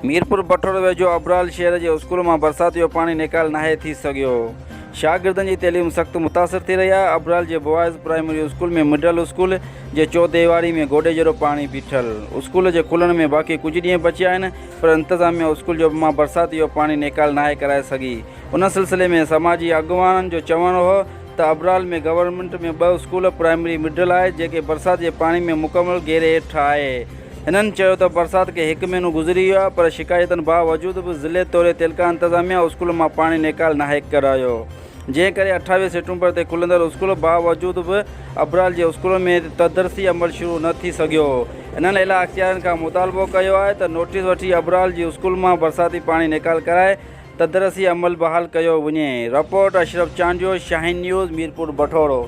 मीरपुर बठोड़ वेझो अबराल शहर के स्कूल में बरसाती पानी निकाल नाहे थी सघियो। शागिर्दनि की तैलीम सख्त मुतासिर थी रही है। अबराल के बॉयज़ प्राइमरी स्कूल में मिडल स्कूल के चौदेवारी में गोडे जरो पानी बीठल। स्कूल के खुलण में बाक़ी कुछ ॾींहं बचिया आहिनि, पर इंतज़ामिया स्कूल जो मां बरसाती पानी निकाल नाहे कराए सघी। उन सिलसिले में समाजी अॻुवाननि जो चवणु हो त अबराल में गवर्नमेंट में 2 स्कूल प्राइमरी मिडल है जेके बरसात के पानी में मुकम्मल घेरे हेठि आहे। हिननि चयो त बरसात के 1 महीनो गुज़री वियो आहे, पर शिकायतनि बावजूद भी ज़िले तौर तेलका इंतज़ामिया स्कूल में पानी निकाल नाहे करायो। जंहिं करे 28 सितंबर ते खुलंदड़ स्कूल बावजूद भी अबराल के स्कूल में तदरसी अमल शुरू न थी सघियो। इन्हनि इलाक़ा अख्तियारनि खां मुतालबो कयो आहे त नोटिस वठी अबराल जी स्कूल में बरसाती पानी निकाल कराए तदरसी अमल बहाल कयो वञे। रिपोर्ट अशरफ चांडियो, शाहीन न्यूज़, मीरपुर बठोड़ो।